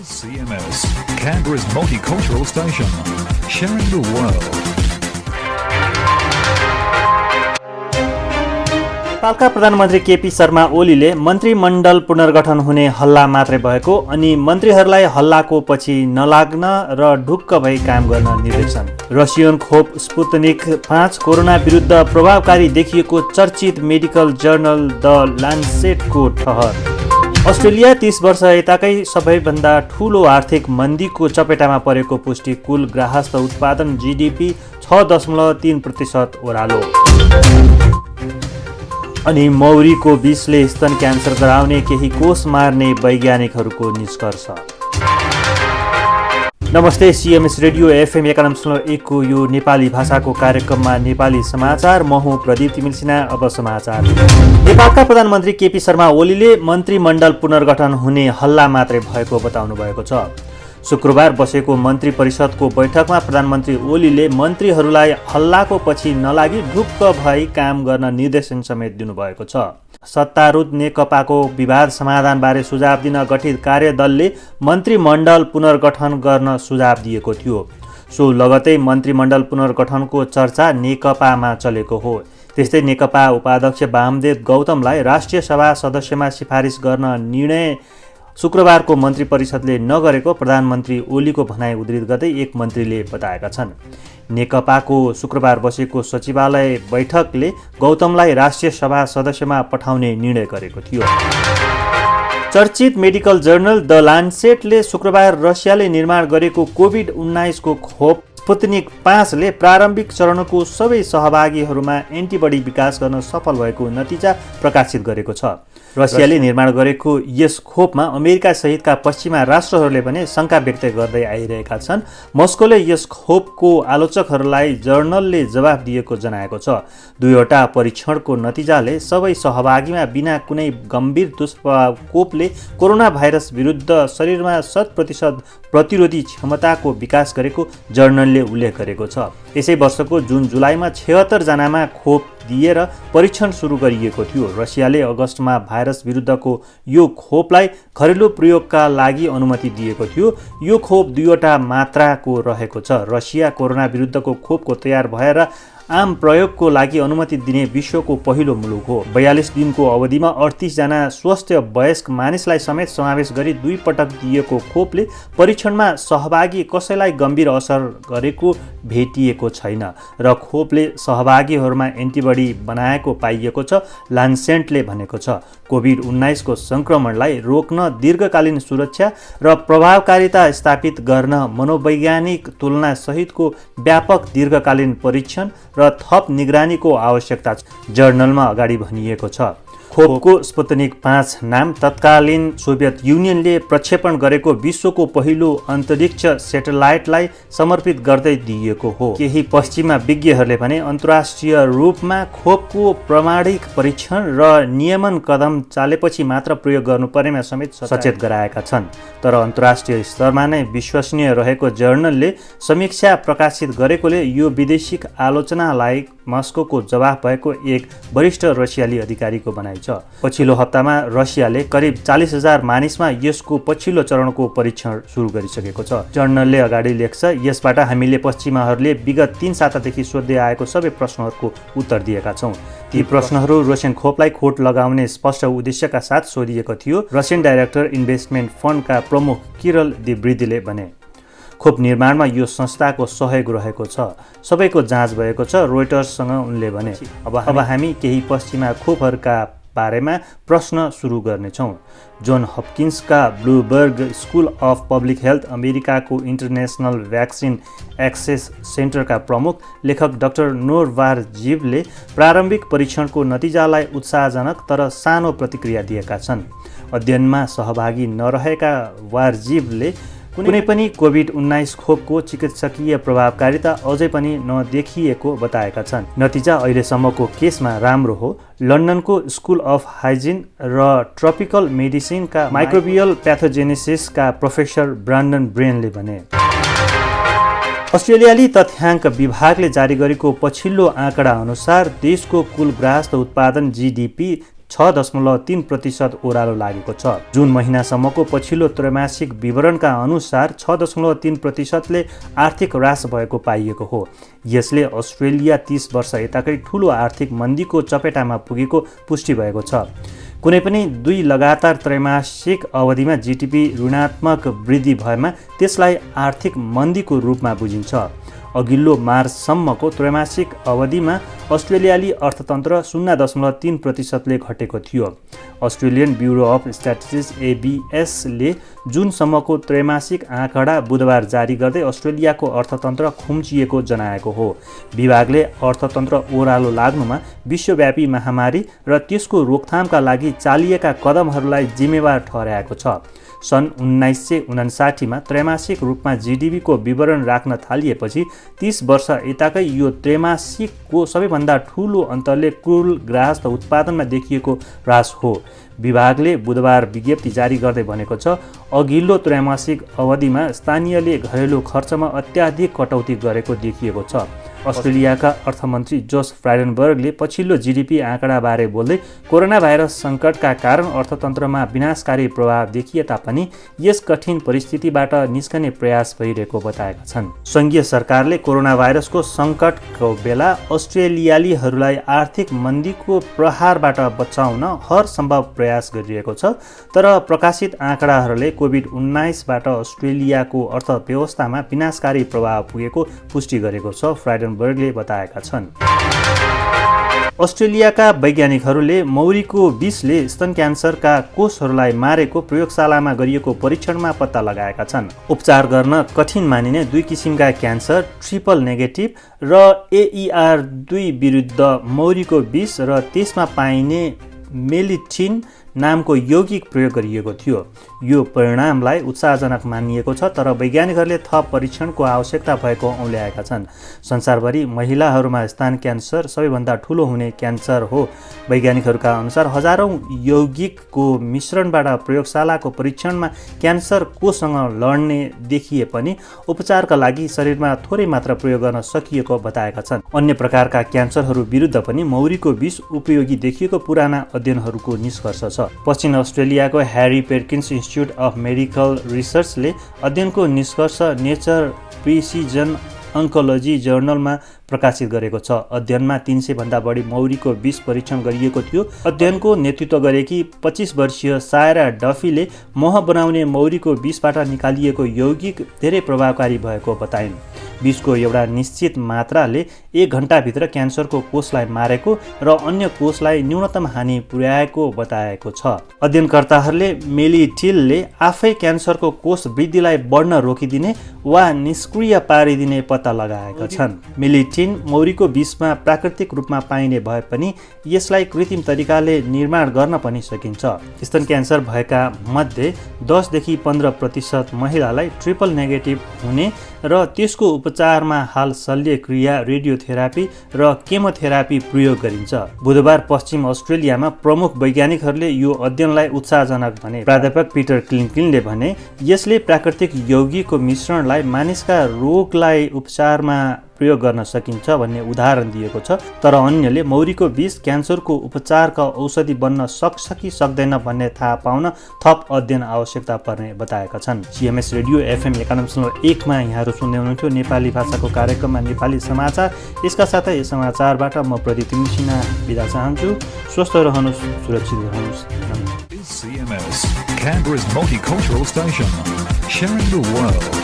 is CMS, Canberra's multicultural station, sharing the world. नेपालका प्रधानमन्त्री केपी शर्मा ओलीले मन्त्रीमण्डल पुनर्गठन हुने हल्ला मात्रै भएको अनि मन्त्रीहरूलाई हल्लाको पछि नलाग्न र ढुक्क भई काम गर्न निर्देशन। रसियन खोप स्पुतनिक 5 कोरोना विरुद्ध प्रभावकारी देखिएको चर्चित मेडिकल जर्नल द लान्सेटको ठहर। अस्ट्रेलिया 30 वर्ष यताकै सबैभन्दा ठूलो आर्थिक मन्दीको चपेटामा परेको पुष्टि। कुल गृहस्थ उत्पादन GDP 6.3% ओह्रालो। अनि मौरीको विषले स्तन क्यान्सर गराउने, केही कोष मार्ने वैज्ञानिकहरूको निष्कर्ष। नमस्ते, CMS रेडियो FM 91.1 को यो नेपाली भाषाको कार्यक्रममा नेपाली समाचार। म हुँ प्रदीप तिमिल सिन्हा। अब समाचार। नेपालका प्रधानमन्त्री केपी शर्मा ओलीले मन्त्रीमण्डल पुनर्गठन हुने हल्ला मात्रै भएको बताउनु भएको छ। शुक्रबार बसेको मन्त्री परिषदको बैठकमा प्रधानमन्त्री ओलीले मन्त्रीहरूलाई हल्लाको पछि नलागी ढुक्क भई काम गर्न निर्देशन समेत दिनुभएको छ। सत्तारूढ नेकपाको विवाद समाधानबारे सुझाव दिन गठित कार्यदलले मन्त्रीमण्डल पुनर्गठन गर्न सुझाव दिएको थियो। सो लगतै मन्त्रीमण्डल पुनर्गठनको चर्चा नेकपामा चलेको हो। त्यस्तै नेकपा उपाध्यक्ष वामदेव गौतमलाई राष्ट्रिय सभा सदस्यमा सिफारिस गर्न निर्णय शुक्रबारको मन्त्री परिषदले नगरेको प्रधानमन्त्री ओलीको भनाइ उद्धृत गर्दै एक मन्त्रीले बताएका छन्। नेकपाको शुक्रबार बसेको सचिवालय बैठकले गौतमलाई राष्ट्रिय सभा सदस्यमा पठाउने निर्णय गरेको थियो। चर्चित मेडिकल जर्नल द लान्सेटले शुक्रबार रसियाले निर्माण गरेको कोभिड-19 को खोप स्पुतनिक 5 ले प्रारम्भिक चरणको सबै सहभागीहरूमा एन्टिबडी विकास गर्न सफल भएको नतिजा प्रकाशित गरेको छ। रसियाले निर्माण गरेको यस खोपमा अमेरिका सहितका पश्चिमा राष्ट्रहरूले पनि शङ्का व्यक्त गर्दै आइरहेका छन्। मस्कोले यस खोपको आलोचकहरूलाई जर्नलले जवाफ दिएको जनाएको छ। दुईवटा परीक्षणको नतिजाले सबै सहभागीमा बिना कुनै गम्भीर दुष्प्रभाव खोपले कोरोना भाइरस विरुद्ध शरीरमा 100% प्रतिरोधी क्षमताको विकास गरेको जर्नलले उल्लेख गरेको छ। यसै वर्षको जुन जुलाईमा 76 जनामा खोप दिएर परीक्षण सुरु गरिएको थियो। रसियाले अगस्तमा भाइरस विरुद्धको यो खोपलाई घरेलु प्रयोगका लागि अनुमति दिएको थियो। यो खोप दुईवटा मात्राको रहेको छ। रसिया कोरोना विरुद्धको खोपको तयार भएर आम प्रयोगको लागि अनुमति दिने विश्वको पहिलो मुलुक हो। 42 दिनको अवधिमा 38 जना स्वस्थ वयस्क मानिसलाई समेत समावेश गरी 2 पटक दिएको खोपले परीक्षणमा सहभागी कसैलाई गम्भीर असर गरेको भेटिएको छैन र खोपले सहभागीहरूमा एन्टिबडी बनाएको पाइएको छ, लान्सेटले भनेको छ। कोभिड-19 को संक्रमणलाई रोक्न, दीर्घकालीन सुरक्षा र प्रभावकारिता स्थापित गर्न मनोवैज्ञानिक तुलना सहितको व्यापक दीर्घकालीन परीक्षण र थप निगरानीको आवश्यकता जर्नलमा अगाडि भनिएको छ। खोपको स्पुतनिक 5 नाम तत्कालीन सोभियत युनियनले प्रक्षेपण गरेको विश्वको पहिलो अन्तरिक्ष सेटेलाइटलाई समर्पित गर्दै दिइएको हो। केही पश्चिमा विज्ञहरूले भने अन्तर्राष्ट्रिय रूपमा खोपको प्रमाणिक परीक्षण र नियमन कदम चालेपछि मात्र प्रयोग गर्नुपर्नेमा समेत सचेत गराएका छन्। तर अन्तर्राष्ट्रिय स्तरमा नै विश्वसनीय रहेको जर्नलले समीक्षा प्रकाशित गरेकोले यो विदेशिक आलोचनालाई मस्कोको जवाफ भएको एक वरिष्ठ रसियाली अधिकारीको भनाइ छ। पछिल्लो हप्तामा रसियाले करिब 40,000 मानिसमा यसको पछिल्लो चरणको परीक्षण सुरु गरिसकेको छ। जर्नलले अगाडि लेख्छ, यसबाट हामीले पश्चिमाहरूले विगत 3 सातादेखि सोध्दै आएको सबै प्रश्नहरूको उत्तर दिएका छौँ। ती प्रश्नहरू रसियन खोपलाई खोट लगाउने स्पष्ट उद्देश्यका साथ सोधिएको थियो। रसियन डाइरेक्टर इन्भेस्टमेन्ट फन्डका प्रमुख किरल दिब्रिदीले भने। खोप निर्माणमा यो संस्थाको सहयोग रहेको छ। सबैको जाँच भएको छ, रोइटर्ससँग उनले भने। अब हामी केही पश्चिमा खोपहरूका बारेमा प्रश्न सुरु गर्नेछौँ। जोन हपकिन्सका Bloomberg school of public health, अमेरिकाको इन्टरनेसनल भ्याक्सिन एक्सेस सेन्टरका प्रमुख लेखक डाक्टर नोर वारजिभले प्रारम्भिक परीक्षणको नतिजालाई उत्साहजनक तर सानो प्रतिक्रिया दिएका छन्। अध्ययनमा सहभागी नरहेका वारजिभले कुनै पनि कोभिड-19 खोपको चिकित्सकीय प्रभावकारिता अझै पनि नदेखिएको बताएका छन्। नतिजा अहिलेसम्मको केसमा राम्रो हो, लन्डनको स्कुल अफ हाइजिन र ट्रपिकल मेडिसिनका माइक्रोबियल प्याथोजेनेसिसका प्रोफेसर ब्रान्डन ब्रेनले भने। अस्ट्रेलियाली तथ्याङ्क विभागले जारी गरेको पछिल्लो आँकडा अनुसार देशको कुल गृहस्थ उत्पादन GDP 6.3% ओह्रालो लागेको छ। जुन महिनासम्मको पछिल्लो त्रैमासिक विवरणका अनुसार 6.3%ले आर्थिक ह्रास भएको पाइएको हो। यसले अस्ट्रेलिया 30 वर्ष यताकै ठूलो आर्थिक मन्दीको चपेटामा पुगेको पुष्टि भएको छ। कुनै पनि 2 लगातार त्रैमासिक अवधिमा जीडीपी ऋणात्मक वृद्धि भएमा त्यसलाई आर्थिक मन्दीको रूपमा बुझिन्छ। अघिल्लो मार्चसम्मको त्रैमासिक अवधिमा अस्ट्रेलियाली अर्थतन्त्र 0.3%ले घटेको थियो। अस्ट्रेलियन ब्युरो अफ स्ट्याटिस्टिक्स एबीएसले जुनसम्मको त्रैमासिक आँकडा बुधबार जारी गर्दै अस्ट्रेलियाको अर्थतन्त्र खुम्चिएको जनाएको हो। विभागले अर्थतन्त्र ओह्रालो लाग्नुमा विश्वव्यापी महामारी र त्यसको रोकथामका लागि चालिएका कदमहरूलाई जिम्मेवार ठहर्याएको छ। सन् 1959मा त्रैमासिक रूपमा जीडीपीको विवरण राख्न थालिएपछि 30 वर्ष यताकै यो त्रैमासिकको सबैभन्दा ठूलो अन्तरले कुल ग्राहस्थ उत्पादनमा देखिएको ह्रास हो। विभागले बुधबार विज्ञप्ति जारी गर्दै भनेको छ, अघिल्लो त्रैमासिक अवधिमा स्थानीयले घरेलु खर्चमा अत्याधिक कटौती गरेको देखिएको छ। अस्ट्रेलियाका अर्थमन्त्री जोस फ्राइडेनबर्गले पछिल्लो जीडीपी आँकडाबारे बोल्दै कोरोना भाइरस सङ्कटका कारण अर्थतन्त्रमा विनाशकारी प्रभाव देखिए तापनि यस कठिन परिस्थितिबाट निस्कने प्रयास भइरहेको बताएका छन्। सङ्घीय सरकारले कोरोना भाइरसको सङ्कटको बेला अस्ट्रेलियालीहरूलाई आर्थिक मन्दीको प्रहारबाट बचाउन हर सम्भव प्रयास गरिरहेको छ। तर प्रकाशित आँकडाहरूले कोभिड-19बाट अस्ट्रेलियाको अर्थव्यवस्थामा विनाशकारी प्रभाव पुगेको पुष्टि गरेको छ, फ्राइडेनबर्गले बताएका छन्। अस्ट्रेलियाका वैज्ञानिकहरूले मौरीको विषले स्तन क्यान्सरका कोषहरूलाई मारेको प्रयोगशालामा गरिएको परीक्षणमा पत्ता लगाएका छन्। उपचार गर्न कठिन मानिने 2 किसिमका क्यान्सर, ट्रिपल नेगेटिभ र AER2 विरुद्ध मौरीको विष र त्यसमा पाइने मेलिटिन नामको यौगिक प्रयोग गरिएको थियो। यो परिणामलाई उत्साहजनक मानिएको छ, तर वैज्ञानिकहरूले थप परीक्षणको आवश्यकता भएको औँल्याएका छन्। संसारभरि महिलाहरूमा स्तन क्यान्सर सबैभन्दा ठूलो हुने क्यान्सर हो। वैज्ञानिकहरूका अनुसार हजारौं यौगिकको मिश्रणबाट प्रयोगशालाको परीक्षणमा क्यान्सर कोसँग लड्ने देखिए पनि उपचारका लागि शरीरमा थोरै मात्रा प्रयोग गर्न सकिएको बताएका छन्। अन्य प्रकारका क्यान्सरहरू विरुद्ध पनि मौरीको विष उपयोगी देखिएको पुराना अध्ययनहरूको निष्कर्ष छ। पश्चिम अस्ट्रेलियाको ह्यारी पेर्किन्स इन्स्टिच्युट अफ मेडिकल रिसर्चले अध्ययनको निष्कर्ष नेचर प्रिसिजन अन्कोलोजी जर्नलमा प्रकाशित गरेको छ। अध्ययनमा 300 भन्दा बढी मौरीको विष परीक्षण गरिएको थियो। अध्ययनको नेतृत्व गरेकी 25 वर्षीय सायरा डफीले मह बनाउने मौरीको विषबाट निकालिएको यौगिक धेरै प्रभावकारी भएको बताइन्। विषको एउटा निश्चित मात्राले 1 घण्टाभित्र क्यान्सरको कोषलाई मारेको र अन्य कोषलाई न्यूनतम हानि पुर्याएको बताएको छ। अध्ययनकर्ताहरूले मेलिटिलले आफै क्यान्सरको कोष वृद्धिलाई बढ्न रोकिदिने वा निष्क्रिय पारिदिने पत्ता लगाएका छन्। मेलिटिन मौरीको विषमा प्राकृतिक रूपमा पाइने भए पनि यसलाई कृत्रिम तरिकाले निर्माण गर्न पनि सकिन्छ। स्तन क्यान्सर भएका मध्ये 10 देखि 15% महिलालाई ट्रिपल नेगेटिभ हुने र त्यसको उपचारमा हाल शल्यक्रिया, रेडियोथेरापी र केमोथेरापी प्रयोग गरिन्छ। बुधबार पश्चिम अस्ट्रेलियामा प्रमुख वैज्ञानिकहरूले यो अध्ययनलाई उत्साहजनक भने। प्राध्यापक पिटर क्लिन्किनले भने यसले प्राकृतिक यौगिकको मिश्रणलाई मानिसका रोगलाई उपचारमा प्रयोग गर्न सकिन्छ भन्ने उदाहरण दिएको छ। तर अन्यले मौरीको विष क्यान्सरको उपचारका औषधि बन्न सक्छ कि सक्दैन भन्ने थाहा पाउन थप अध्ययन आवश्यकता पर्ने बताएका छन्। CMS रेडियो FM 91.1 मा यहाँहरू सुन्दै हुनुहुन्थ्यो नेपाली भाषाको कार्यक्रममा नेपाली समाचार। यसका साथै यस समाचारबाट म प्रदीप सिन्हा बिदा चाहन्छु। स्वस्थ रहनुहोस्, सुरक्षित रहनुहोस्। CMS, Canberra's multicultural station, sharing the world.